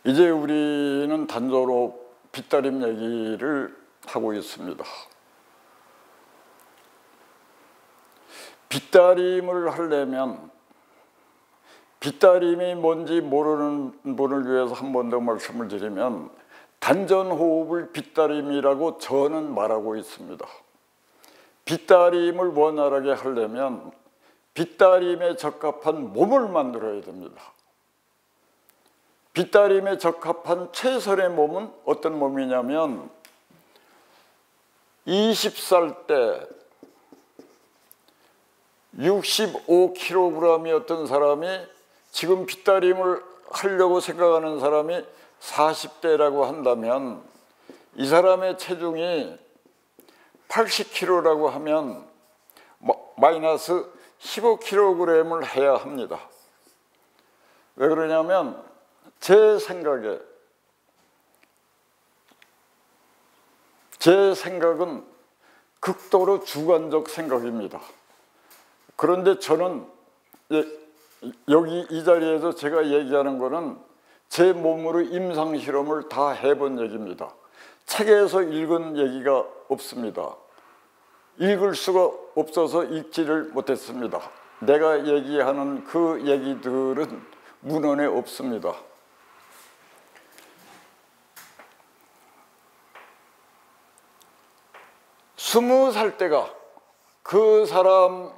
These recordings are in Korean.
이제 우리는 단조로 빚다림 얘기를 하고 있습니다. 빚다림을 하려면 빚다림이 뭔지 모르는 분을 위해서 한 번 더 말씀을 드리면 단전호흡을 빚다림이라고 저는 말하고 있습니다. 빚다림을 원활하게 하려면 빚다림에 적합한 몸을 만들어야 됩니다. 빚다림에 적합한 최선의 몸은 어떤 몸이냐면 20살 때 65kg이었던 사람이 지금 빚다림을 하려고 생각하는 사람이 40대라고 한다면 이 사람의 체중이 80kg라고 하면 마이너스 15kg을 해야 합니다. 왜 그러냐면 제 생각은 극도로 주관적 생각입니다. 그런데 저는 여기 이 자리에서 제가 얘기하는 거는 제 몸으로 임상실험을 다 해본 얘기입니다. 책에서 읽은 얘기가 없습니다. 읽을 수가 없어서 읽지를 못했습니다. 내가 얘기하는 그 얘기들은 문헌에 없습니다. 스무 살 때가 그 사람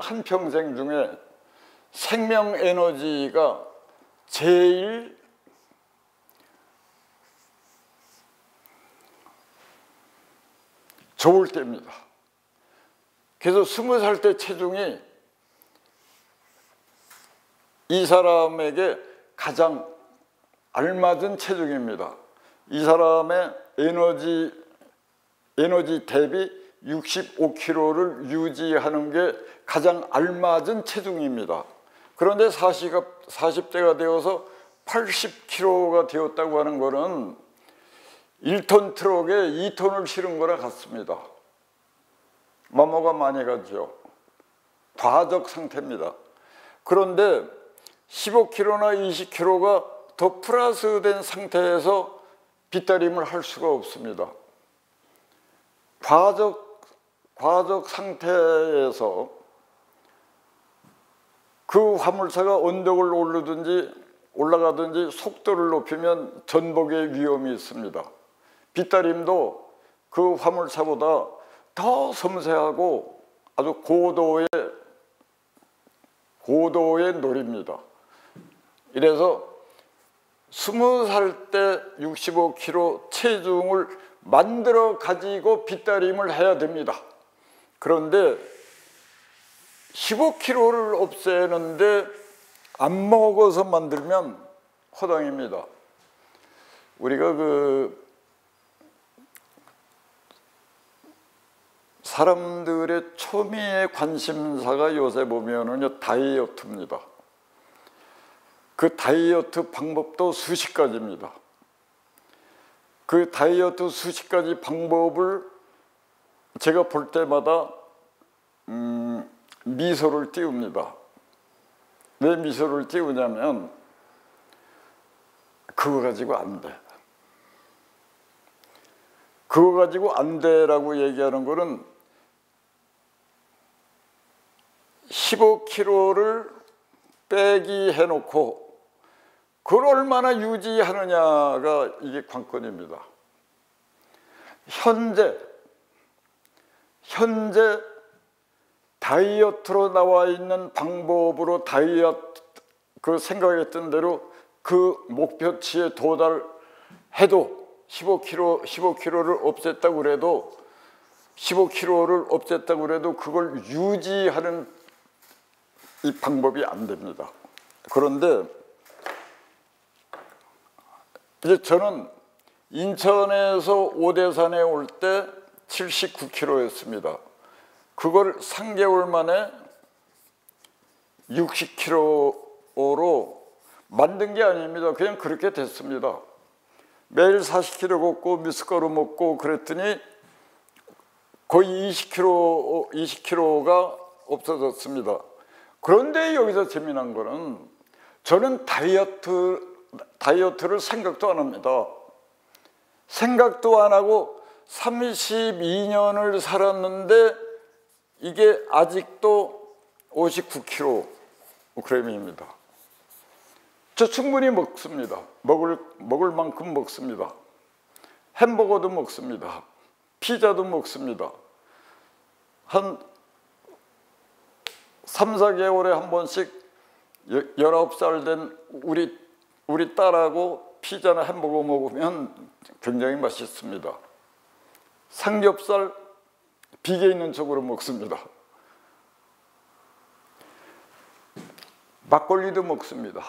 한평생 중에 생명 에너지가 제일 좋을 때입니다. 그래서 20살 때 체중이 이 사람에게 가장 알맞은 체중입니다. 이 사람의 에너지 대비 65kg를 유지하는 게 가장 알맞은 체중입니다. 그런데 40대가 되어서 80kg가 되었다고 하는 것은 1톤 트럭에 2톤을 실은 거랑 같습니다. 마모가 많이 가죠. 과적 상태입니다. 그런데 15kg나 20kg가 더 플러스된 상태에서 빚다림을 할 수가 없습니다. 과적 상태에서 그 화물차가 언덕을 올라가든지 속도를 높이면 전복의 위험이 있습니다. 빚다림도 그 화물차보다 더 섬세하고 아주 고도의 놀이입니다. 이래서 20살 때 65kg 체중을 만들어 가지고 빚다림을 해야 됩니다. 그런데 15kg를 없애는데 안 먹어서 만들면 허당입니다. 우리가 사람들의 초미의 관심사가 요새 보면은 다이어트입니다. 그 다이어트 방법도 수십 가지입니다. 그 다이어트 수십 가지 방법을 제가 볼 때마다 미소를 띄웁니다. 왜 미소를 띄우냐면 그거 가지고 안 돼. 그거 가지고 안 돼라고 얘기하는 거는 15kg를 빼기 해놓고 그걸 얼마나 유지하느냐가 이게 관건입니다. 현재 다이어트로 나와 있는 방법으로 그 생각했던 대로 그 목표치에 도달해도 15kg를 없앴다고 그래도 그걸 유지하는 이 방법이 안 됩니다. 그런데 이제 저는 인천에서 오대산에 올 때 79kg였습니다. 그걸 3개월 만에 60kg로 만든 게 아닙니다. 그냥 그렇게 됐습니다. 매일 40kg 걷고 미숫가루 먹고 그랬더니 거의 20kg가 없어졌습니다. 그런데 여기서 재미난 거는 저는 다이어트 다이어트를 생각도 안 합니다. 생각도 안 하고 32년을 살았는데 이게 아직도 59kg입니다. 저 충분히 먹습니다. 먹을 만큼 먹습니다. 햄버거도 먹습니다. 피자도 먹습니다. 한 3, 4개월에 한 번씩 19살 된 우리 딸하고 피자나 햄버거 먹으면 굉장히 맛있습니다. 삼겹살 비계 있는 쪽으로 먹습니다. 막걸리도 먹습니다.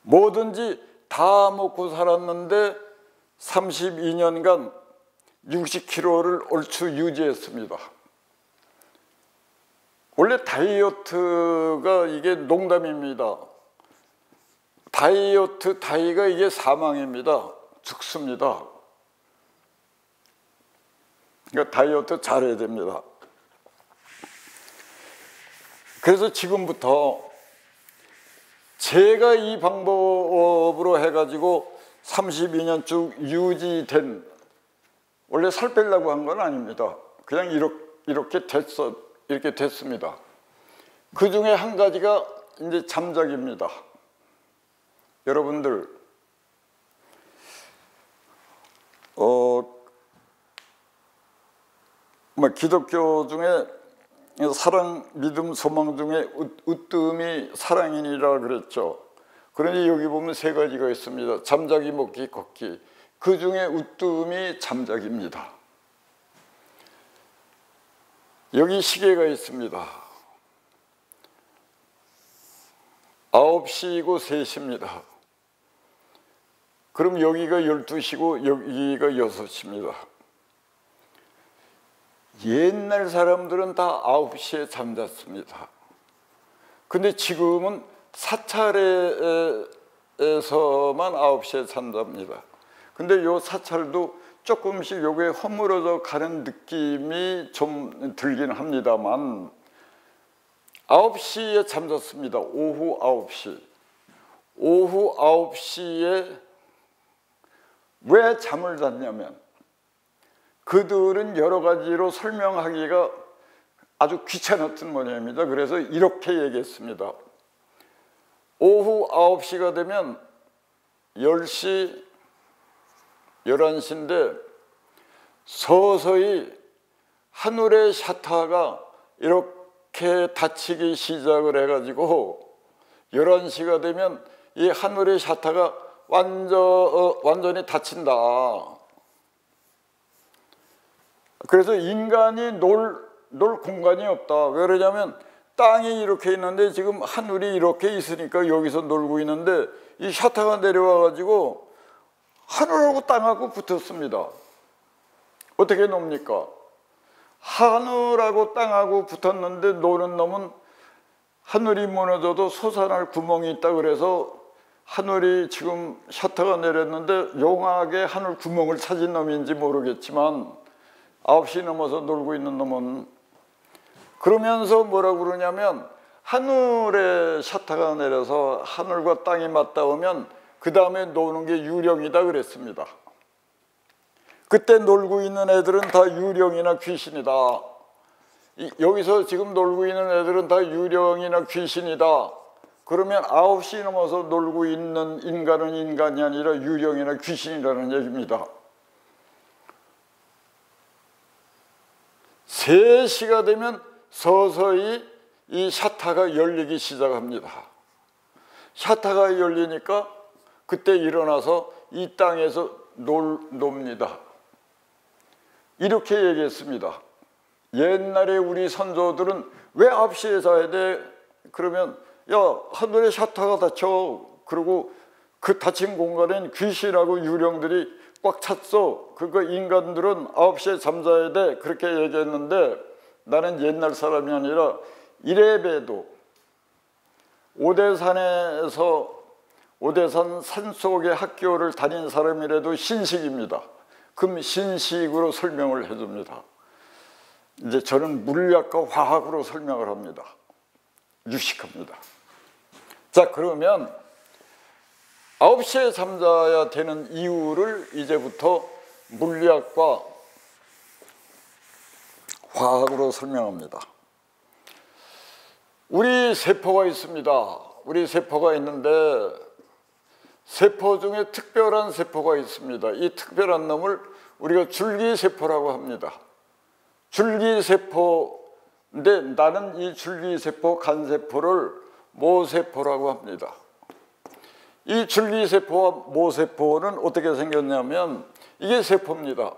뭐든지 다 먹고 살았는데 32년간 60kg를 얼추 유지했습니다. 원래 다이어트가 이게 농담입니다. 다이가 이게 사망입니다. 죽습니다. 그러니까 다이어트 잘해야 됩니다. 그래서 지금부터 제가 이 방법으로 해가지고 32년 쭉 유지된, 원래 살 빼려고 한 건 아닙니다. 그냥 이렇게 됐습니다. 그 중에 한 가지가 이제 잠자기입니다. 여러분들, 기독교 중에 사랑, 믿음, 소망 중에 으뜸이 사랑이니라 그랬죠. 그러니 여기 보면 세 가지가 있습니다. 잠자기, 먹기, 걷기. 그 중에 으뜸이 잠자기입니다. 여기 시계가 있습니다. 9시이고 3시입니다. 그럼 여기가 12시고 여기가 6시입니다. 옛날 사람들은 다 9시에 잠잤습니다. 근데 지금은 사찰에서만 9시에 잠잡니다. 근데 요 사찰도 조금씩 요게 허물어져 가는 느낌이 좀 들긴 합니다만 9시에 잠잤습니다. 오후 9시. 오후 9시에 왜 잠을 잤냐면 그들은 여러 가지로 설명하기가 아주 귀찮았던 모양입니다. 그래서 이렇게 얘기했습니다. 오후 9시가 되면 10시, 11시인데 서서히 하늘의 샤타가 이렇게 닫히기 시작을 해가지고 11시가 되면 이 하늘의 샤타가 완전히 닫힌다. 그래서 인간이 놀 공간이 없다. 왜 그러냐면 땅이 이렇게 있는데 지금 하늘이 이렇게 있으니까 여기서 놀고 있는데 이 샤타가 내려와 가지고 하늘하고 땅하고 붙었습니다. 어떻게 놉니까? 하늘하고 땅하고 붙었는데 노는 놈은 하늘이 무너져도 솟아날 구멍이 있다 그래서 하늘이 지금 샤타가 내렸는데 용하게 하늘 구멍을 찾은 놈인지 모르겠지만 9시 넘어서 놀고 있는 놈은 그러면서 뭐라고 그러냐면 하늘에 샤타가 내려서 하늘과 땅이 맞닿으면 그 다음에 노는 게 유령이다 그랬습니다. 그때 놀고 있는 애들은 다 유령이나 귀신이다. 여기서 지금 놀고 있는 애들은 다 유령이나 귀신이다. 그러면 9시 넘어서 놀고 있는 인간은 인간이 아니라 유령이나 귀신이라는 얘기입니다. 3시가 되면 서서히 이 샤타가 열리기 시작합니다. 샤타가 열리니까 그때 일어나서 이 땅에서 놉니다. 이렇게 얘기했습니다. 옛날에 우리 선조들은 왜 9시에 자야 돼? 그러면 야, 하늘에 샤타가 닫혀. 그리고 그 닫힌 공간엔 귀신하고 유령들이 꽉 찼어. 그거 인간들은 9시에 잠자야 돼. 그렇게 얘기했는데 나는 옛날 사람이 아니라 이래봬도 오대산 산속의 학교를 다닌 사람이라도 신식입니다. 그럼 신식으로 설명을 해줍니다. 이제 저는 물리학과 화학으로 설명을 합니다. 유식합니다. 자, 그러면 9시에 잠자야 되는 이유를 이제부터 물리학과 화학으로 설명합니다. 우리 세포가 있습니다. 우리 세포가 있는데 세포 중에 특별한 세포가 있습니다. 이 특별한 놈을 우리가 줄기세포라고 합니다. 줄기세포인데 나는 이 줄기세포, 간세포를 모세포라고 합니다. 이 줄기세포와 모세포는 어떻게 생겼냐면 이게 세포입니다.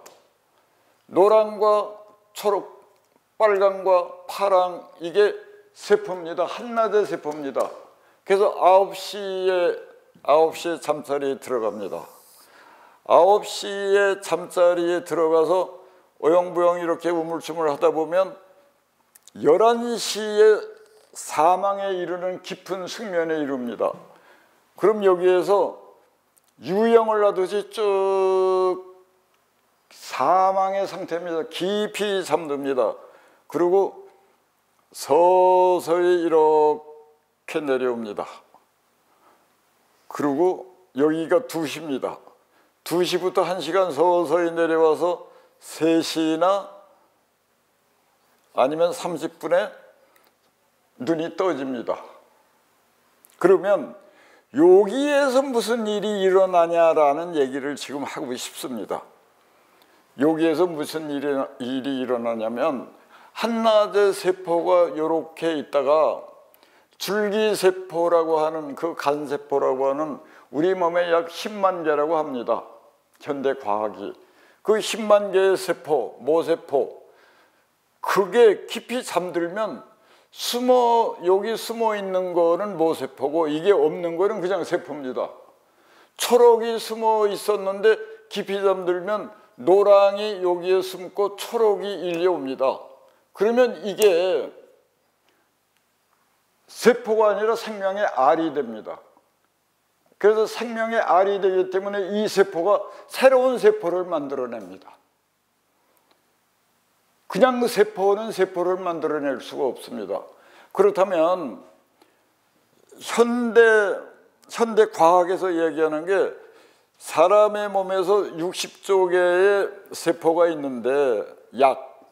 노랑과 초록, 빨강과 파랑 이게 세포입니다. 한낮의 세포입니다. 그래서 9시에 잠자리에 들어갑니다. 9시에 잠자리에 들어가서 어영부영 이렇게 우물쭈물 하다 보면 11시에 사망에 이르는 깊은 숙면에 이릅니다. 그럼 여기에서 유영을 하듯이 쭉 사망의 상태입니다. 깊이 잠듭니다. 그리고 서서히 이렇게 내려옵니다. 그리고 여기가 2시입니다. 2시부터 1시간 서서히 내려와서 3시나 아니면 30분에 눈이 떠집니다. 그러면 여기에서 무슨 일이 일어나냐라는 얘기를 지금 하고 싶습니다. 여기에서 무슨 일이 일어나냐면 한낮의 세포가 이렇게 있다가 줄기세포라고 하는 그 간세포라고 하는 우리 몸에 약 10만 개라고 합니다. 현대 과학이. 그 10만 개의 세포, 모세포 그게 깊이 잠들면 여기 숨어 있는 거는 모세포고 이게 없는 거는 그냥 세포입니다. 초록이 숨어 있었는데 깊이 잠들면 노랑이 여기에 숨고 초록이 일려옵니다. 그러면 이게 세포가 아니라 생명의 알이 됩니다. 그래서 생명의 알이 되기 때문에 이 세포가 새로운 세포를 만들어냅니다. 그냥 그 세포는 세포를 만들어낼 수가 없습니다. 그렇다면 현대 과학에서 얘기하는 게 사람의 몸에서 60조 개의 세포가 있는데 약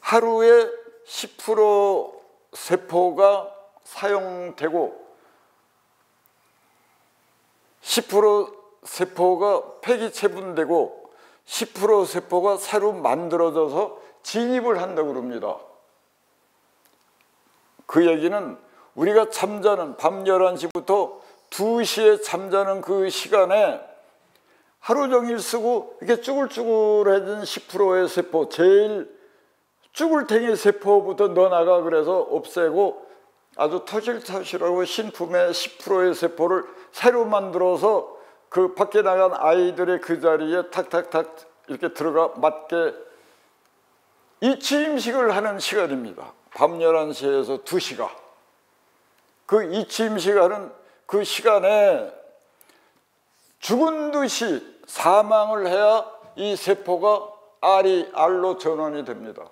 하루에 10% 세포가 사용되고 10% 세포가 폐기체분되고 10% 세포가 새로 만들어져서 진입을 한다고 그럽니다. 그 얘기는 우리가 잠자는 밤 11시부터 2시에 잠자는 그 시간에 하루 종일 쓰고 이렇게 쭈글쭈글해진 10%의 세포, 제일 쭈글탱이 세포부터 넣어나가 그래서 없애고 아주 터실터실하고 신품의 10%의 세포를 새로 만들어서 그 밖에 나간 아이들의 그 자리에 탁탁탁 이렇게 들어가 맞게 이 취임식을 하는 시간입니다. 밤 11시에서 2시가. 그 이 취임식하는 그 시간에 죽은 듯이 사망을 해야 이 세포가 알로 전환이 됩니다.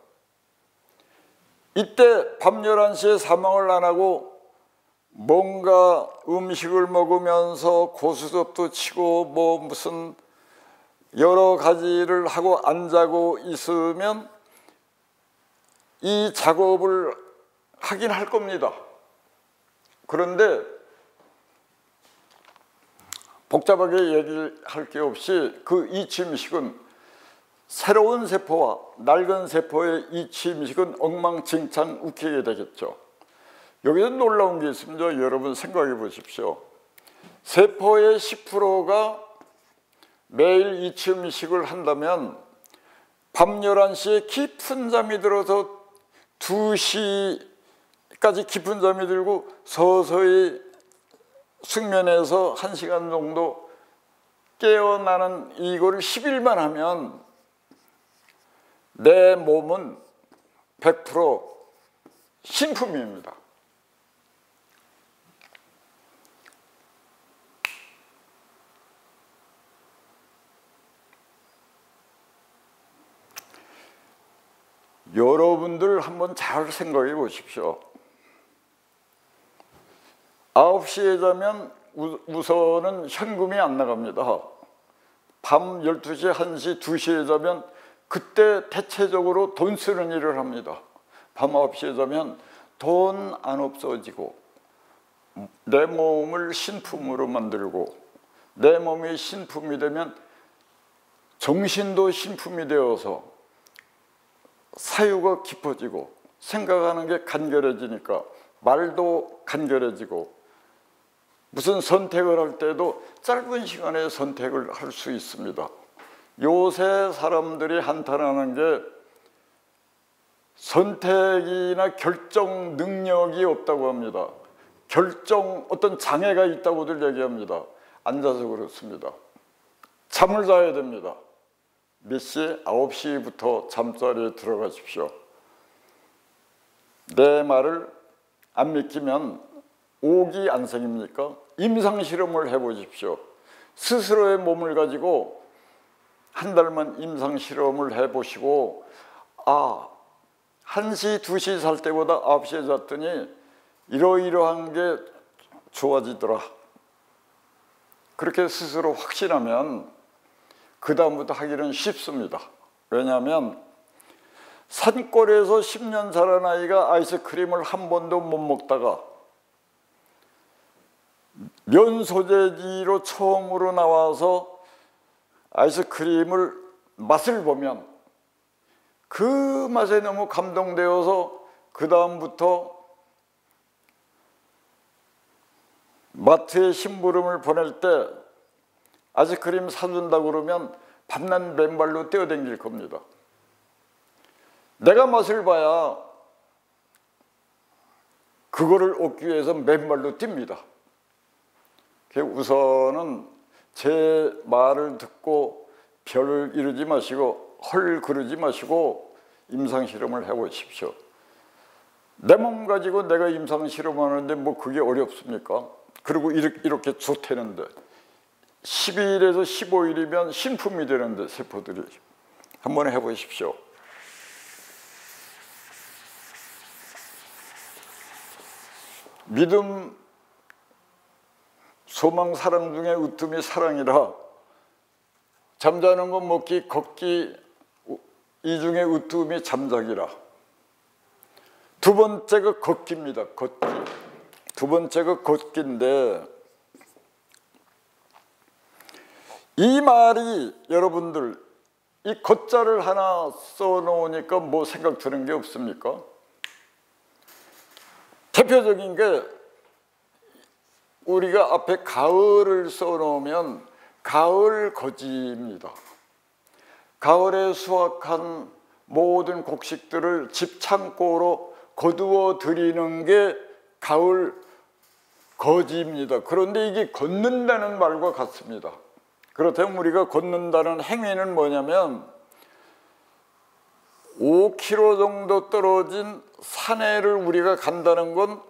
이때 밤 11시에 사망을 안 하고 뭔가 음식을 먹으면서 고스톱도 치고 뭐 무슨 여러 가지를 하고 안 자고 있으면 이 작업을 하긴 할 겁니다. 그런데 복잡하게 얘기할 게 없이 그 이취임식은 새로운 세포와 낡은 세포의 이취임식은 엉망진창 웃기게 되겠죠. 여기서 놀라운 게 있습니다. 여러분 생각해 보십시오. 세포의 10%가 매일 이취임식을 한다면 밤 11시에 깊은 잠이 들어서 2시까지 깊은 잠이 들고 서서히 숙면에서 1시간 정도 깨어나는 이거를 10일만 하면 내 몸은 100% 신품입니다. 여러분들 한번 잘 생각해 보십시오. 9시에 자면 우선은 현금이 안 나갑니다. 밤 12시, 1시, 2시에 자면 그때 대체적으로 돈 쓰는 일을 합니다. 밤 9시에 자면 돈 안 없어지고 내 몸을 신품으로 만들고 내 몸이 신품이 되면 정신도 신품이 되어서 사유가 깊어지고 생각하는 게 간결해지니까 말도 간결해지고 무슨 선택을 할 때도 짧은 시간에 선택을 할 수 있습니다. 요새 사람들이 한탄하는 게 선택이나 결정 능력이 없다고 합니다. 어떤 장애가 있다고들 얘기합니다. 앉아서 그렇습니다. 잠을 자야 됩니다. 몇 시? 9시부터 잠자리에 들어가십시오. 내 말을 안 믿기면 옥이 안 생깁니까? 임상실험을 해보십시오. 스스로의 몸을 가지고 한 달만 임상실험을 해보시고 1시, 2시 살 때보다 9시에 잤더니 이러이러한 게 좋아지더라. 그렇게 스스로 확신하면 그 다음부터 하기는 쉽습니다. 왜냐하면 산골에서 10년 자란 아이가 아이스크림을 한 번도 못 먹다가 면 소재지로 처음으로 나와서 아이스크림을 맛을 보면 그 맛에 너무 감동되어서 그 다음부터 마트에 심부름을 보낼 때 아이스크림 사준다고 그러면 밤낮 맨발로 뛰어다닐 겁니다. 내가 맛을 봐야 그거를 얻기 위해서 맨발로 뜁니다. 우선은 제 말을 듣고 별을 이루지 마시고 헐 그러지 마시고 임상실험을 해보십시오. 내 몸 가지고 내가 임상실험하는데 뭐 그게 어렵습니까? 그리고 이렇게 좋다는데 12일에서 15일이면 신품이 되는데 세포들이 한번 해보십시오. 믿음, 소망, 사랑 중에 으뜸이 사랑이라 잠자는 것, 먹기, 걷기 이 중에 으뜸이 잠자기라. 두 번째가 걷기입니다. 걷기. 두 번째가 걷기인데 이 말이 여러분들 이 걷자를 하나 써놓으니까 뭐 생각 드는 게 없습니까? 대표적인 게 우리가 앞에 가을을 써놓으면 가을 거지입니다. 가을에 수확한 모든 곡식들을 집 창고로 거두어 들이는 게 가을 거지입니다. 그런데 이게 걷는다는 말과 같습니다. 그렇다면 우리가 걷는다는 행위는 뭐냐면 5km 정도 떨어진 산에를 우리가 간다는 건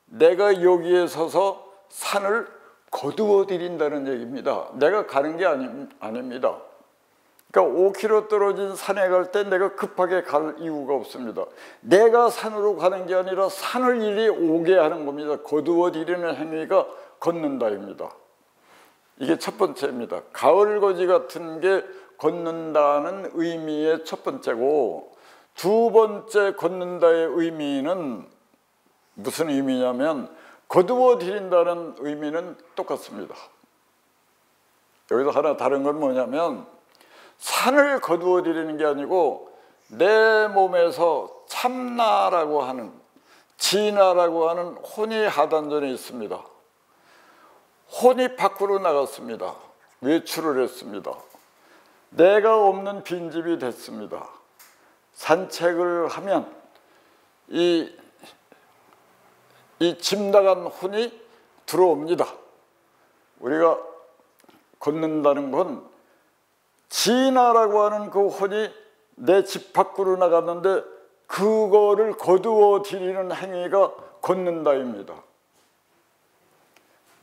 내가 여기에 서서 산을 거두어 들인다는 얘기입니다. 내가 가는 게 아닙니다. 그러니까 5km 떨어진 산에 갈 때 내가 급하게 갈 이유가 없습니다. 내가 산으로 가는 게 아니라 산을 이리 오게 하는 겁니다. 거두어 들이는 행위가 걷는다입니다. 이게 첫 번째입니다. 가을 거지 같은 게 걷는다는 의미의 첫 번째고, 두 번째 걷는다의 의미는 무슨 의미냐면 거두어 들인다는 의미는 똑같습니다. 여기서 하나 다른 건 뭐냐면 산을 거두어 들이는 게 아니고 내 몸에서 참나라고 하는, 진나라고 하는 혼이 하단전에 있습니다. 혼이 밖으로 나갔습니다. 외출을 했습니다. 내가 없는 빈집이 됐습니다. 산책을 하면 이 집 나간 혼이 들어옵니다. 우리가 걷는다는 건 진나라고 하는 그 혼이 내 집 밖으로 나갔는데 그거를 거두어 들이는 행위가 걷는다입니다.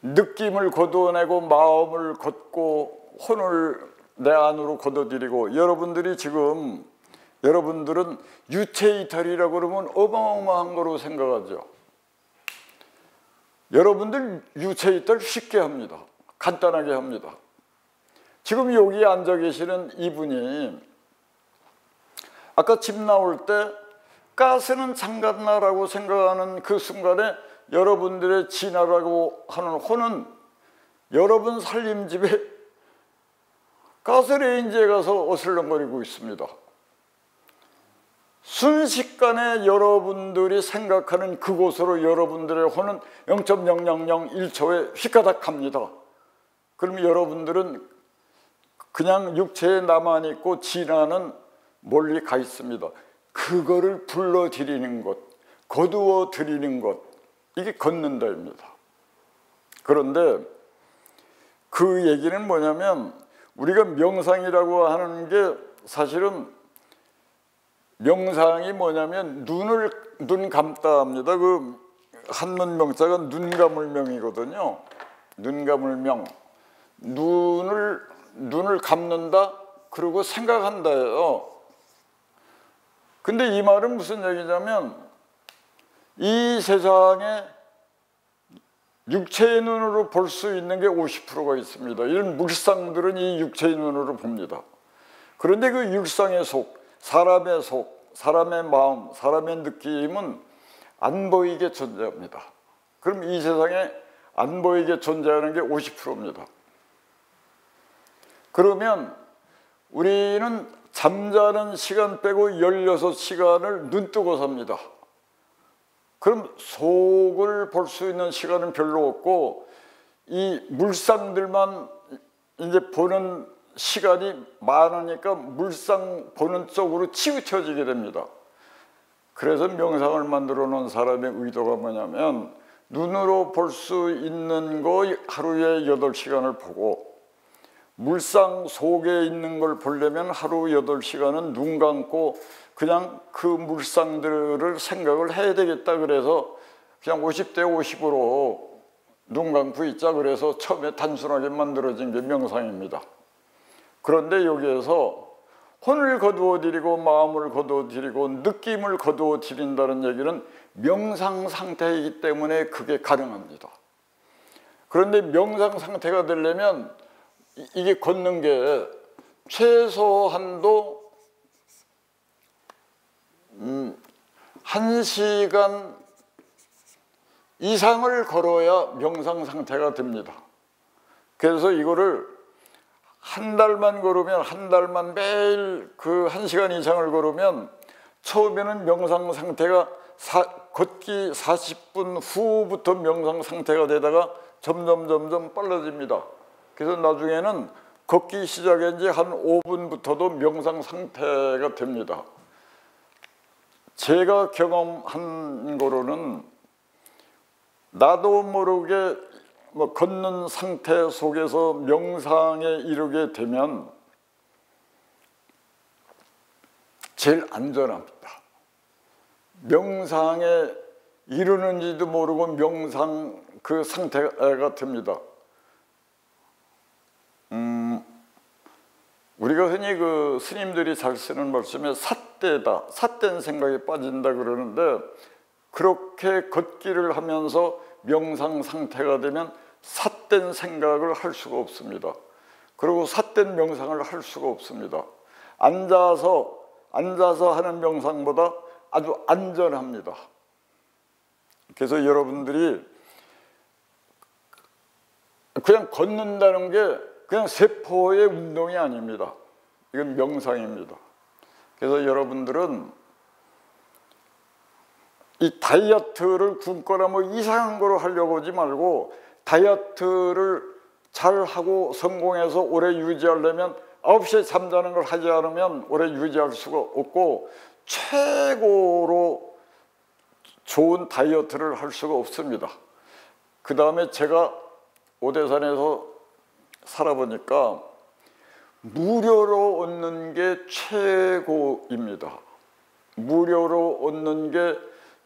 느낌을 거두어내고 마음을 걷고 혼을 내 안으로 거둬들이고, 여러분들은 유체 이탈이라고 그러면 어마어마한 거로 생각하죠. 여러분들 유체 이탈 쉽게 합니다. 간단하게 합니다. 지금 여기 앉아 계시는 이분이 아까 집 나올 때 가스는 잠갔나라고 생각하는 그 순간에 여러분들의 진화라고 하는 혼은 여러분 살림집에 가스레인지에 가서 어슬렁거리고 있습니다. 순식간에 여러분들이 생각하는 그곳으로 여러분들의 혼은 0.0001초에 휘가닥 합니다. 그럼 여러분들은 그냥 육체에 나만 있고 진화는 멀리 가 있습니다. 그거를 불러들이는 것, 거두어 들이는 것, 이게 걷는다입니다. 그런데 그 얘기는 뭐냐면 우리가 명상이라고 하는 게 사실은 명상이 뭐냐면 눈 감다 합니다. 그 한문 명자가 눈 감을 명이거든요. 눈 감을 명. 눈을 감는다 그리고 생각한다예요. 근데 이 말은 무슨 얘기냐면 이 세상에 육체의 눈으로 볼 수 있는 게 50%가 있습니다. 이런 물상들은 이 육체의 눈으로 봅니다. 그런데 그 육상의 속, 사람의 마음, 사람의 느낌은 안 보이게 존재합니다. 그럼 이 세상에 안 보이게 존재하는 게 50%입니다. 그러면 우리는 잠자는 시간 빼고 16시간을 눈 뜨고 삽니다. 그럼 속을 볼 수 있는 시간은 별로 없고 이 물상들만 이제 보는 시간이 많으니까 물상 보는 쪽으로 치우쳐지게 됩니다. 그래서 명상을 만들어 놓은 사람의 의도가 뭐냐면 눈으로 볼 수 있는 거 하루에 8시간을 보고 물상 속에 있는 걸 보려면 하루 8시간은 눈 감고 그냥 그 물상들을 생각을 해야 되겠다 그래서 그냥 50대 50으로 눈 감고 있자 그래서 처음에 단순하게 만들어진 게 명상입니다. 그런데 여기에서 혼을 거두어 들이고 마음을 거두어 들이고 느낌을 거두어 들인다는 얘기는 명상 상태이기 때문에 그게 가능합니다. 그런데 명상 상태가 되려면 이게 걷는 게 최소한도 1시간 이상을 걸어야 명상 상태가 됩니다. 그래서 이거를 한 달만 걸으면 한 달만 매일 그 1시간 이상을 걸으면 처음에는 명상 상태가 걷기 40분 후부터 명상 상태가 되다가 점점 빨라집니다. 그래서 나중에는 걷기 시작한 지 한 5분부터도 명상 상태가 됩니다. 제가 경험한 거로는 나도 모르게 걷는 상태 속에서 명상에 이르게 되면 제일 안전합니다. 명상에 이르는지도 모르고 명상 그 상태가 됩니다. 우리가 흔히 그 스님들이 잘 쓰는 말씀에 삿대다, 삿된 생각에 빠진다 그러는데 그렇게 걷기를 하면서 명상 상태가 되면 삿된 생각을 할 수가 없습니다. 그리고 삿된 명상을 할 수가 없습니다. 앉아서 하는 명상보다 아주 안전합니다. 그래서 여러분들이 그냥 걷는다는 게 그냥 세포의 운동이 아닙니다. 이건 명상입니다. 그래서 여러분들은 이 다이어트를 굶거나 뭐 이상한 거로 하려고 하지 말고 다이어트를 잘하고 성공해서 오래 유지하려면 9시에 잠자는 걸 하지 않으면 오래 유지할 수가 없고 최고로 좋은 다이어트를 할 수가 없습니다. 그 다음에 제가 오대산에서 살아보니까 무료로 얻는 게 최고입니다. 무료로 얻는 게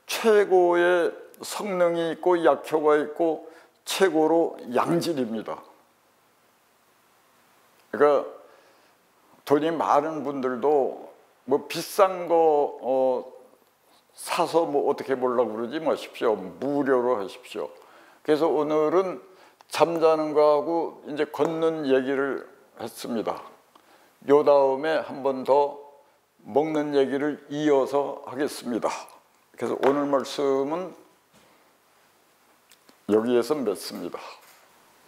최고의 성능이 있고 약효가 있고 최고로 양질입니다. 그러니까 돈이 많은 분들도 뭐 비싼 거 사서 뭐 어떻게 보려고 그러지 마십시오. 무료로 하십시오. 그래서 오늘은 잠자는 거하고 이제 걷는 얘기를 했습니다. 요 다음에 한 번 더 먹는 얘기를 이어서 하겠습니다. 그래서 오늘 말씀은 여기에서 맺습니다.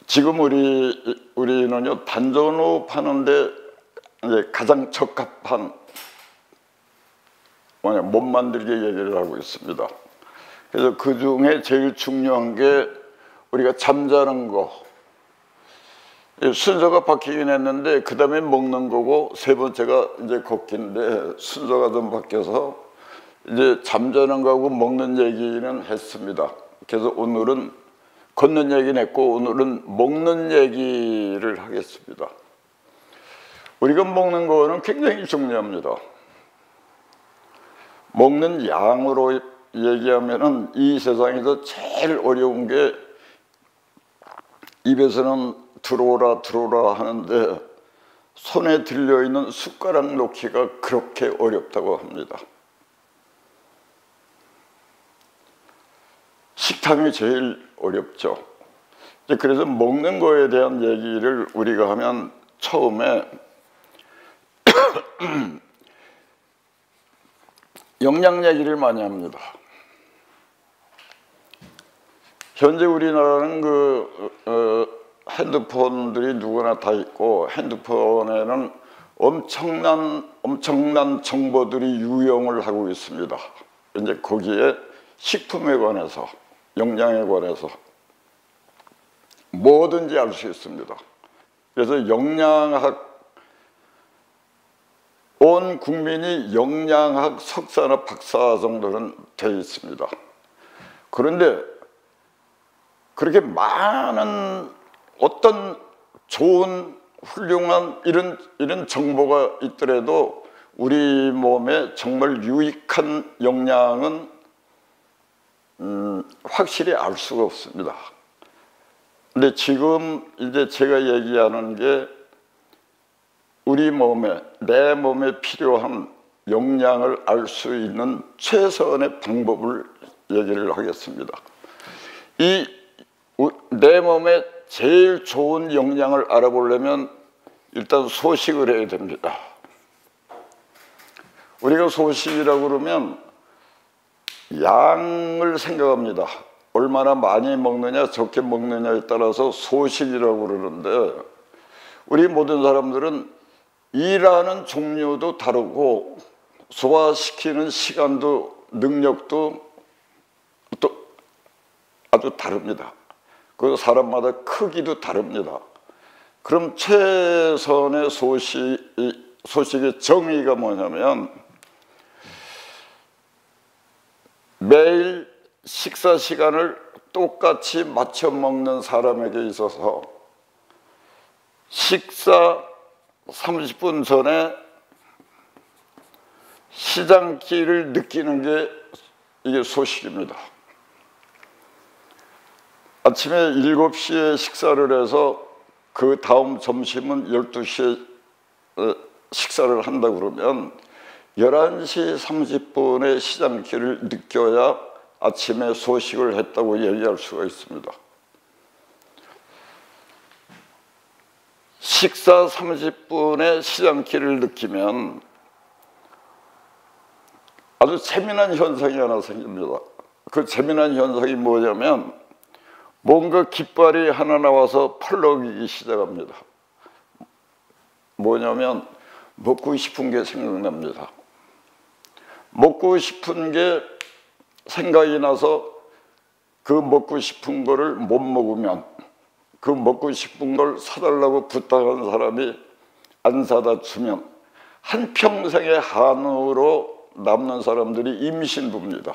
지금 우리는요 단전호흡 하는데 이제 가장 적합한 몸 만들기 얘기를 하고 있습니다. 그래서 그 중에 제일 중요한 게 우리가 잠자는 거 순서가 바뀌긴 했는데 그 다음에 먹는 거고 세 번째가 이제 걷기인데 순서가 좀 바뀌어서 이제 잠자는 거하고 먹는 얘기는 했습니다. 그래서 오늘은 걷는 얘기는 했고 오늘은 먹는 얘기를 하겠습니다. 우리가 먹는 거는 굉장히 중요합니다. 먹는 양으로 얘기하면은 이 세상에서 제일 어려운 게 입에서는 들어오라 하는데 손에 들려있는 숟가락 놓기가 그렇게 어렵다고 합니다. 식탐이 제일 어렵죠. 그래서 먹는 거에 대한 얘기를 우리가 하면 처음에 영양 얘기를 많이 합니다. 현재 우리나라는 핸드폰들이 누구나 다 있고 핸드폰에는 엄청난 정보들이 유용을 하고 있습니다. 이제 거기에 식품에 관해서 영양에 관해서 뭐든지 알 수 있습니다. 그래서 온 국민이 영양학 석사나 박사 정도는 되어 있습니다. 그런데 그렇게 많은 어떤 좋은 훌륭한 이런 정보가 있더라도 우리 몸에 정말 유익한 영양은 확실히 알 수가 없습니다. 근데 지금 이제 제가 얘기하는 게 우리 몸에, 내 몸에 필요한 영양을 알 수 있는 최선의 방법을 얘기를 하겠습니다. 내 몸에 제일 좋은 영양을 알아보려면 일단 소식을 해야 됩니다. 우리가 소식이라고 그러면 양을 생각합니다. 얼마나 많이 먹느냐 적게 먹느냐에 따라서 소식이라고 그러는데 우리 모든 사람들은 일하는 종류도 다르고 소화시키는 시간도 능력도 또 아주 다릅니다. 그 사람마다 크기도 다릅니다. 그럼 최선의 소식의 정의가 뭐냐면 매일 식사 시간을 똑같이 맞춰 먹는 사람에게 있어서 식사 30분 전에 시장기를 느끼는 게 이게 소식입니다. 아침에 7시에 식사를 해서 그 다음 점심은 12시에 식사를 한다 그러면 11시 30분에 시장기를 느껴야 아침에 소식을 했다고 얘기할 수가 있습니다. 식사 30분에 시장기를 느끼면 아주 재미난 현상이 하나 생깁니다. 그 재미난 현상이 뭐냐면 뭔가 깃발이 하나 나와서 펄럭이기 시작합니다. 뭐냐면 먹고 싶은 게 생각납니다. 먹고 싶은 게 생각이 나서 그 먹고 싶은 거를 못 먹으면 그 먹고 싶은 걸 사달라고 부탁한 사람이 안 사다 주면 한평생의 한우로 남는 사람들이 임신부입니다.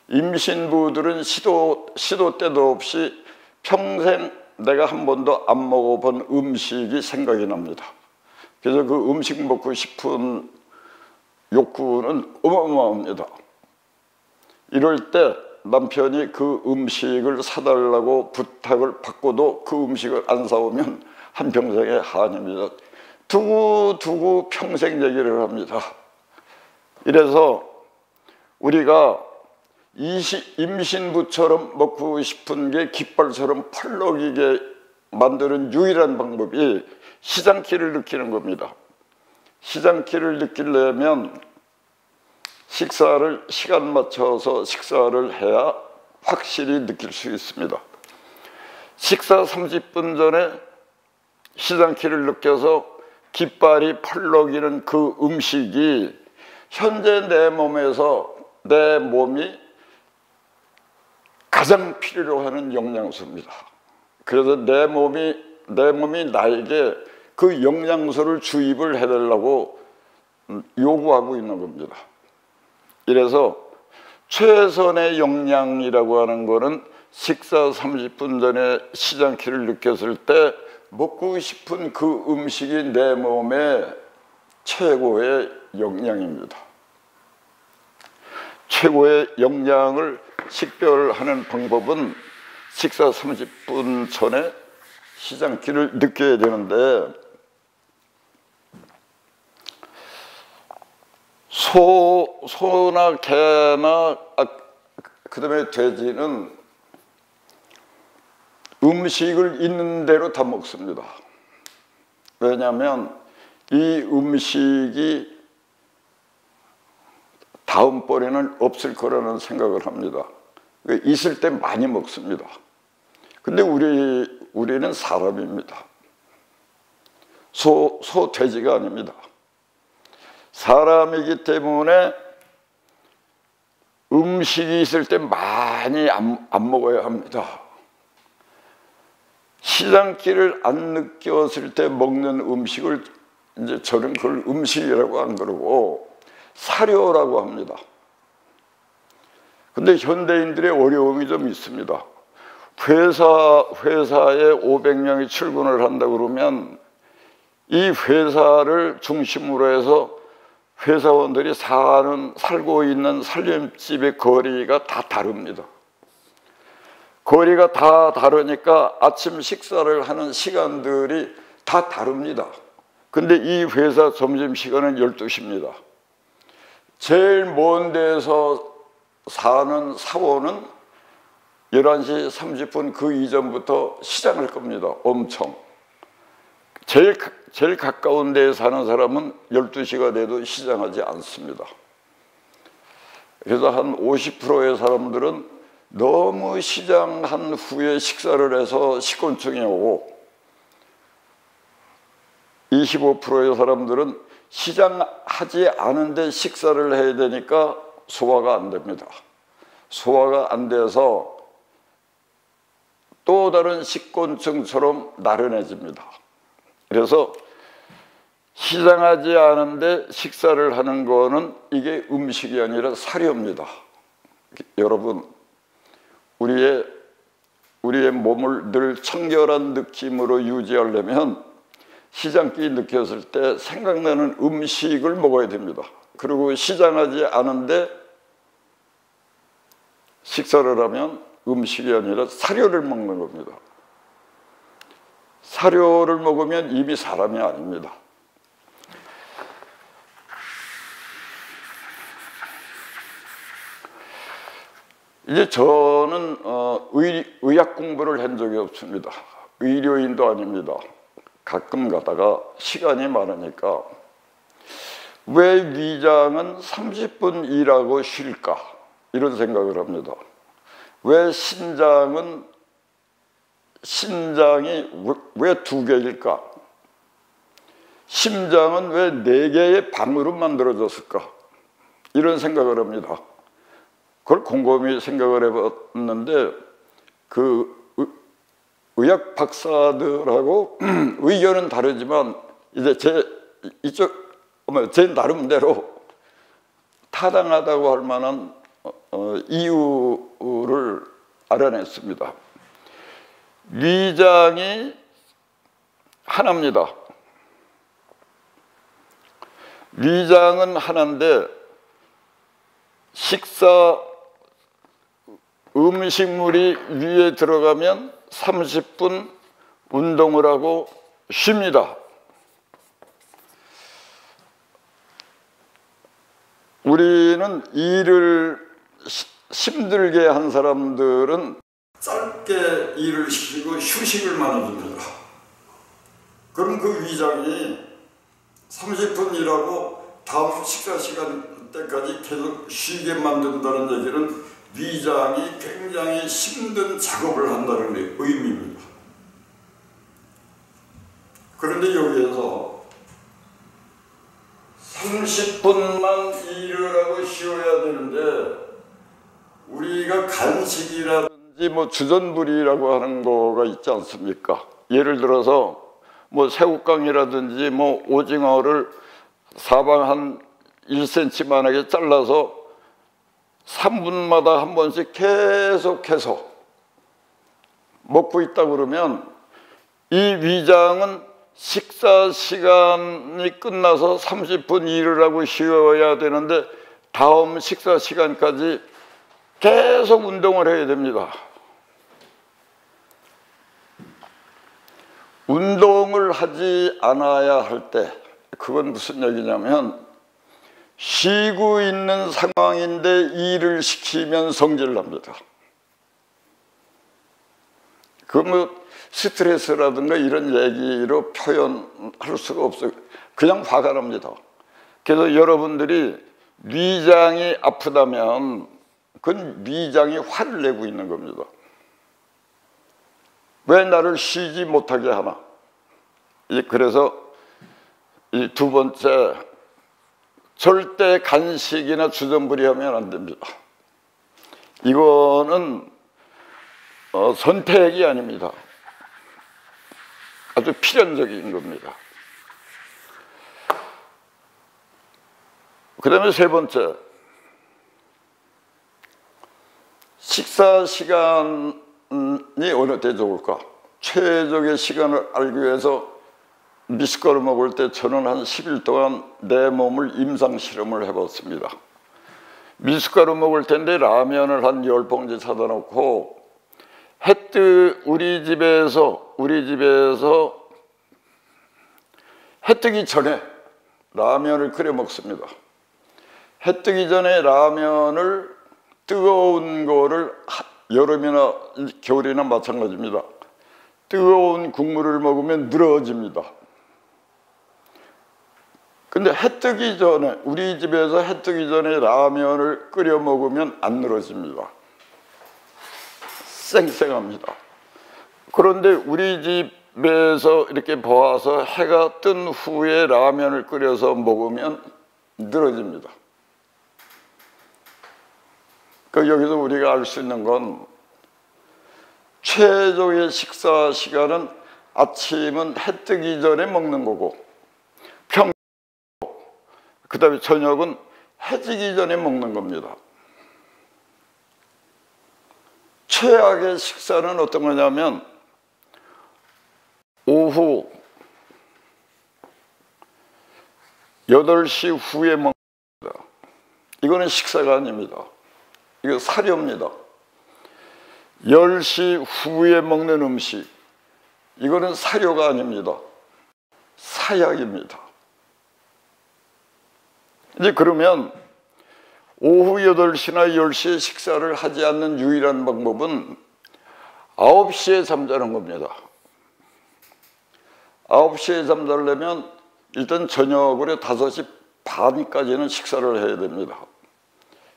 임신부들은 시도 때도 없이 평생 내가 한 번도 안 먹어본 음식이 생각이 납니다. 그래서 그 음식 먹고 싶은 욕구는 어마어마합니다. 이럴 때 남편이 그 음식을 사달라고 부탁을 받고도 그 음식을 안 사오면 한평생의 한입니다. 두고 평생 얘기를 합니다. 이래서 우리가 임신부처럼 먹고 싶은 게 깃발처럼 펄럭이게 만드는 유일한 방법이 시장기를 느끼는 겁니다. 시장기를 느끼려면 식사를 시간 맞춰서 식사를 해야 확실히 느낄 수 있습니다. 식사 30분 전에 시장기를 느껴서 깃발이 펄럭이는 그 음식이 현재 내 몸에서 내 몸이 가장 필요로 하는 영양소입니다. 그래서 내 몸이 나에게 그 영양소를 주입을 해달라고 요구하고 있는 겁니다. 이래서 최선의 영양이라고 하는 거는 식사 30분 전에 시장기를 느꼈을 때 먹고 싶은 그 음식이 내 몸의 최고의 영양입니다. 최고의 영양을 식별하는 방법은 식사 30분 전에 시장기를 느껴야 되는데, 소나 개나 그다음에 돼지는 음식을 있는 대로 다 먹습니다. 왜냐하면 이 음식이 다음번에는 없을 거라는 생각을 합니다. 있을 때 많이 먹습니다. 근데 우리는 사람입니다. 돼지가 아닙니다. 사람이기 때문에 음식이 있을 때 많이 안 먹어야 합니다. 시장기를 안 느꼈을 때 먹는 음식을 이제 저는 그걸 음식이라고 안 그러고 사료라고 합니다. 근데 현대인들의 어려움이 좀 있습니다. 회사에 500명이 출근을 한다 그러면 이 회사를 중심으로 해서 회사원들이 살고 있는 살림집의 거리가 다 다릅니다. 거리가 다 다르니까 아침 식사를 하는 시간들이 다 다릅니다. 근데 이 회사 점심시간은 12시입니다. 제일 먼 데서 사는 사원은 11시 30분 그 이전부터 시장할 겁니다. 엄청. 제일 가까운 데에 사는 사람은 12시가 돼도 시장하지 않습니다. 그래서 한 50%의 사람들은 너무 시장한 후에 식사를 해서 식곤증이 오고, 25%의 사람들은 시장하지 않은데 식사를 해야 되니까 소화가 안 됩니다. 소화가 안 돼서 또 다른 식곤증처럼 나른해집니다. 그래서 시장하지 않은데 식사를 하는 거는 이게 음식이 아니라 사료입니다. 여러분, 우리의 몸을 늘 청결한 느낌으로 유지하려면 시장기 느꼈을 때 생각나는 음식을 먹어야 됩니다. 그리고 시장하지 않은데 식사를 하면 음식이 아니라 사료를 먹는 겁니다. 사료를 먹으면 이미 사람이 아닙니다. 이제 저는 의학 공부를 한 적이 없습니다. 의료인도 아닙니다. 가끔 가다가 시간이 많으니까 왜 위장은 30분 일하고 쉴까? 이런 생각을 합니다. 왜 신장이 왜 2개일까? 심장은 왜 4개의 방으로 만들어졌을까? 이런 생각을 합니다. 그걸 곰곰이 생각을 해봤는데 그 의학 박사들하고 의견은 다르지만 이제 제 나름대로 타당하다고 할 만한 이유를 알아냈습니다. 위장이 하나입니다. 위장은 하나인데 음식물이 위에 들어가면 30분 운동을 하고 쉽니다. 우리는 일을 힘들게 한 사람들은 짧게 일을 시키고 휴식을 많이 줍니다. 그럼 그 위장이 30분 일하고 다음 식사 시간 때까지 계속 쉬게 만든다는 얘기는 위장이 굉장히 힘든 작업을 한다는 의미입니다. 그런데 여기에서 30분만 일을 하고 쉬어야 되는데 우리가 간식이라든지 뭐 주전부리라고 하는 거가 있지 않습니까? 예를 들어서 뭐 새우깡이라든지 뭐 오징어를 사방 한 1cm만하게 잘라서 3분마다 한 번씩 계속해서 먹고 있다 그러면 이 위장은 식사 시간이 끝나서 30분 일을 하고 쉬어야 되는데 다음 식사 시간까지 계속 운동을 해야 됩니다. 운동을 하지 않아야 할 때, 그건 무슨 얘기냐면 쉬고 있는 상황인데 일을 시키면 성질납니다. 그 뭐 스트레스라든가 이런 얘기로 표현할 수가 없어요. 그냥 화가 납니다. 그래서 여러분들이 위장이 아프다면 그건 위장이 화를 내고 있는 겁니다. 왜 나를 쉬지 못하게 하나? 그래서 이 두 번째, 절대 간식이나 주전부리 하면 안 됩니다. 이거는 선택이 아닙니다. 아주 필연적인 겁니다. 그 다음에 세 번째, 식사 시간이 어느 때 좋을까? 최적의 시간을 알기 위해서 미숫가루 먹을 때 저는 한 10일 동안 내 몸을 임상 실험을 해봤습니다. 미숫가루 먹을 텐데 라면을 한 10봉지 사다 놓고 우리 집에서 해 뜨기 전에 라면을 끓여 먹습니다. 해 뜨기 전에 라면을 뜨거운 거를 여름이나 겨울이나 마찬가지입니다. 뜨거운 국물을 먹으면 늘어집니다. 근데 해 뜨기 전에, 우리 집에서 해 뜨기 전에 라면을 끓여 먹으면 안 늘어집니다. 쌩쌩합니다. 그런데 우리 집에서 이렇게 보아서 해가 뜬 후에 라면을 끓여서 먹으면 늘어집니다. 여기서 우리가 알 수 있는 건 최적의 식사 시간은 아침은 해 뜨기 전에 먹는 거고 그 다음에 저녁은 해 지기 전에 먹는 겁니다. 최악의 식사는 어떤 거냐면 오후 8시 후에 먹는 겁니다. 이거는 식사가 아닙니다. 이거 사료입니다. 10시 후에 먹는 음식, 이거는 사료가 아닙니다. 사약입니다. 이제 그러면 오후 8시나 10시에 식사를 하지 않는 유일한 방법은 9시에 잠자는 겁니다. 9시에 잠자려면 일단 저녁으로 5시 반까지는 식사를 해야 됩니다.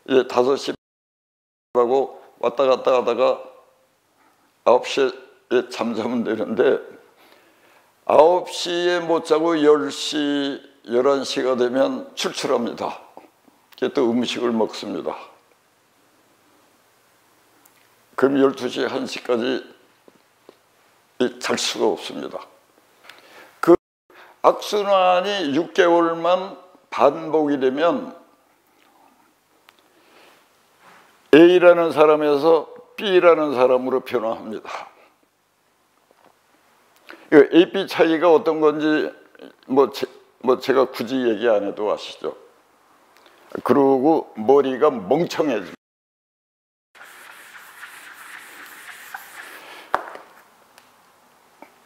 이제 5시 하고 왔다 갔다 하다가 9시에 잠자면 되는데 9시에 못 자고 10시, 11시가 되면 출출합니다. 또 음식을 먹습니다. 그럼 12시, 1시까지 잘 수가 없습니다. 그 악순환이 6개월만 반복이 되면 A라는 사람에서 B라는 사람으로 변화합니다. A, B 차이가 어떤 건지 제가 굳이 얘기 안 해도 아시죠? 그리고 머리가 멍청해집니다.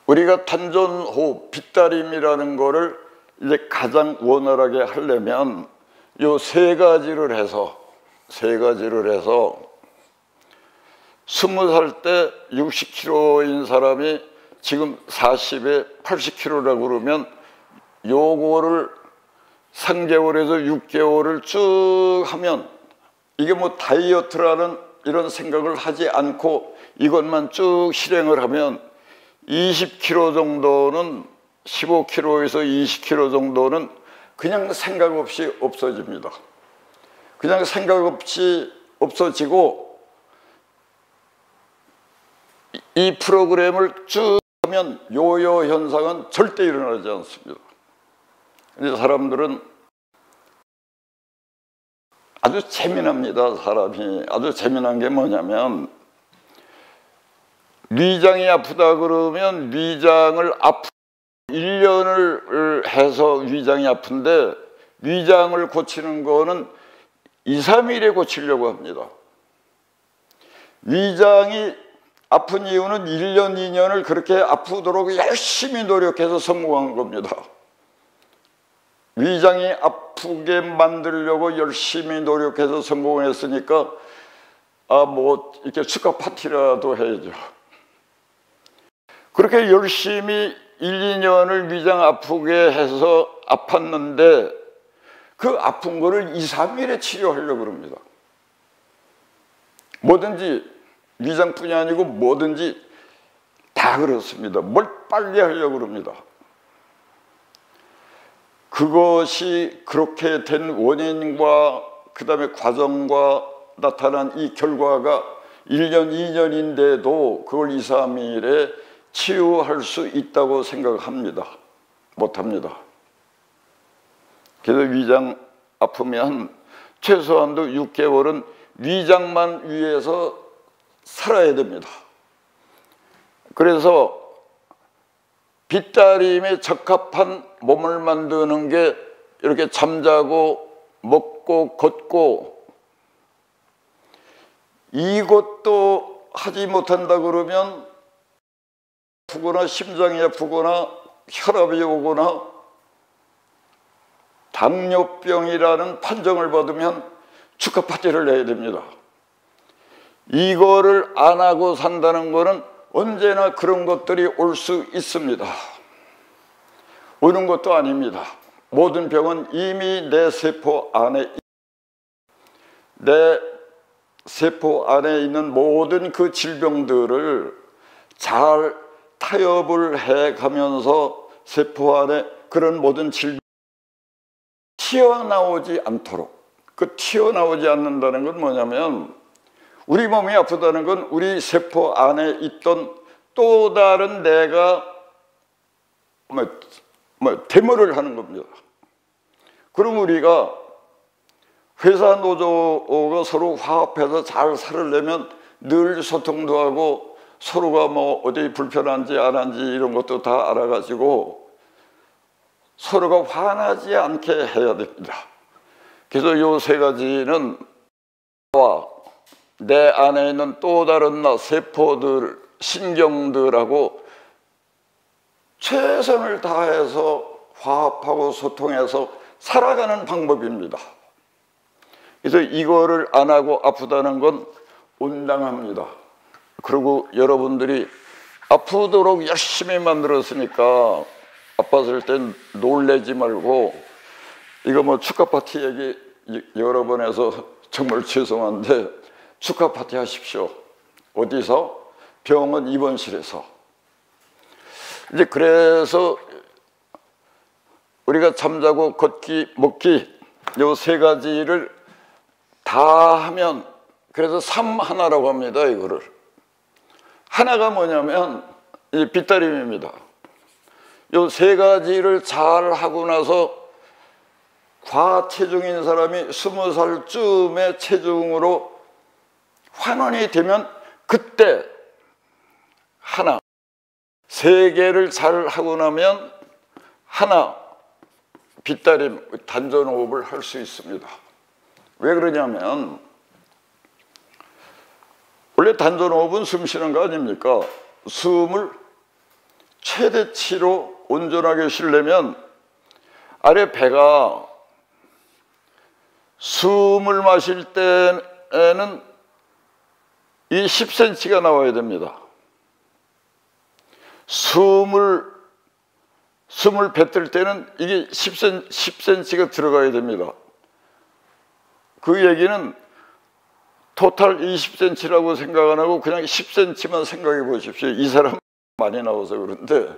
우리가 단전호흡, 빗다림이라는 거를 이제 가장 원활하게 하려면 요 세 가지를 해서 20살 때 60kg인 사람이 지금 40에 80kg라고 그러면 요거를 3개월에서 6개월을 쭉 하면 이게 뭐 다이어트라는 이런 생각을 하지 않고 이것만 쭉 실행을 하면 20kg 정도는 15kg에서 20kg 정도는 그냥 생각 없이 없어집니다. 그냥 생각 없이 없어지고 이 프로그램을 쭉 하면 요요 현상은 절대 일어나지 않습니다. 근데 사람들은 아주 재미납니다. 사람이 아주 재미난 게 뭐냐면 위장이 아프다 그러면 위장을 1년을 해서 위장이 아픈데 위장을 고치는 거는 2, 3일에 고치려고 합니다. 위장이 아픈 이유는 1년, 2년을 그렇게 아프도록 열심히 노력해서 성공한 겁니다. 위장이 아프게 만들려고 열심히 노력해서 성공했으니까 뭐 이렇게 축하 파티라도 해야죠. 그렇게 열심히 1, 2년을 위장 아프게 해서 아팠는데 그 아픈 거를 2, 3일에 치료하려고 그럽니다. 뭐든지 위장뿐이 아니고 뭐든지 다 그렇습니다. 뭘 빨리 하려고 그럽니다. 그것이 그렇게 된 원인과 그 다음에 과정과 나타난 이 결과가 1년, 2년인데도 그걸 2, 3일에 치유할 수 있다고 생각합니다. 못합니다. 그래서 위장 아프면 최소한도 6개월은 위장만 위해서 살아야 됩니다. 그래서 빗다림에 적합한 몸을 만드는 게 이렇게 잠자고 먹고 걷고 이것도 하지 못한다 그러면 아프거나 심장이 아프거나 혈압이 오거나 당뇨병이라는 판정을 받으면 축하 파티를 내야 됩니다. 이거를 안 하고 산다는 거는 언제나 그런 것들이 올 수 있습니다. 오는 것도 아닙니다. 모든 병은 이미 내 세포 안에 있는 모든 그 질병들을 잘 타협을 해 가면서 세포 안에 그런 모든 질병이 튀어나오지 않도록, 그 튀어나오지 않는다는 건 뭐냐면 우리 몸이 아프다는 건 우리 세포 안에 있던 또 다른 내가 데모를 하는 겁니다. 그럼 우리가 회사 노조가 서로 화합해서 잘 살으려면 늘 소통도 하고 서로가 뭐 어디 불편한지 안 한지 이런 것도 다 알아가지고 서로가 화나지 않게 해야 됩니다. 그래서 요 세 가지는 내 안에 있는 또 다른 나 세포들, 신경들하고 최선을 다해서 화합하고 소통해서 살아가는 방법입니다. 그래서 이거를 안 하고 아프다는 건 온당합니다. 그리고 여러분들이 아프도록 열심히 만들었으니까 아팠을 땐 놀래지 말고 이거 뭐 축하 파티 얘기 여러 번 해서 정말 죄송한데 축하 파티 하십시오. 어디서? 병원 입원실에서. 이제 그래서 우리가 잠자고 걷기, 먹기 요 세 가지를 다 하면 그래서 3하나라고 합니다. 이거를 하나가 뭐냐면 이 빗다림입니다. 요 세 가지를 잘 하고 나서 과체중인 사람이 20살쯤의 체중으로 환원이 되면 그때 하나, 세 개를 잘 하고 나면 하나 빗다림, 단전호흡을 할 수 있습니다. 왜 그러냐면 원래 단전호흡은 숨 쉬는 거 아닙니까? 숨을 최대치로 온전하게 쉬려면 아래 배가 숨을 마실 때에는 이 10cm가 나와야 됩니다. 숨을 뱉을 때는 이게 10cm가 들어가야 됩니다. 그 얘기는 토탈 20cm라고 생각 안 하고 그냥 10cm만 생각해 보십시오. 이 사람 많이 나와서 그런데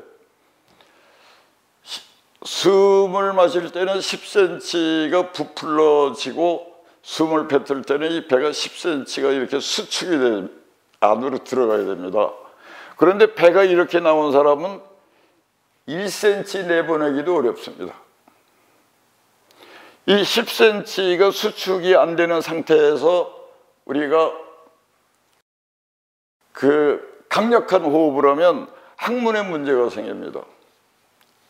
숨을 마실 때는 10cm가 부풀러지고 숨을 뱉을 때는 이 배가 10cm가 이렇게 수축이 안으로 들어가야 됩니다. 그런데 배가 이렇게 나온 사람은 1cm 내보내기도 어렵습니다. 이 10cm가 수축이 안 되는 상태에서 우리가 강력한 호흡을 하면 항문에 문제가 생깁니다.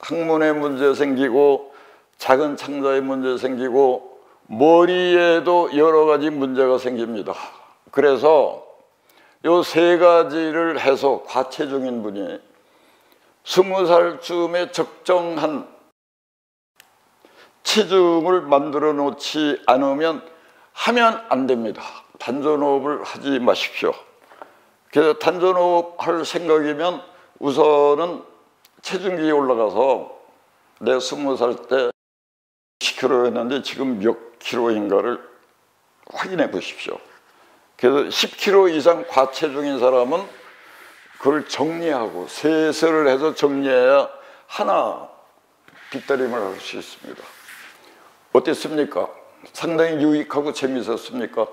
항문에 문제 생기고 작은 창자에 문제 생기고 머리에도 여러 가지 문제가 생깁니다. 그래서 요 세 가지를 해서 과체중인 분이 20살쯤에 적정한 체중을 만들어 놓지 않으면 하면 안 됩니다. 단전호흡을 하지 마십시오. 그래서 단전호흡 할 생각이면 우선은 체중계에 올라가서 내 20살 때 10kg였는데 지금 몇 킬로인가를 확인해 보십시오. 그래서 10kg 이상 과체중인 사람은 그걸 정리하고 세세를 해서 정리해야 하나 빗다림을 할 수 있습니다. 어땠습니까? 상당히 유익하고 재미있었습니까?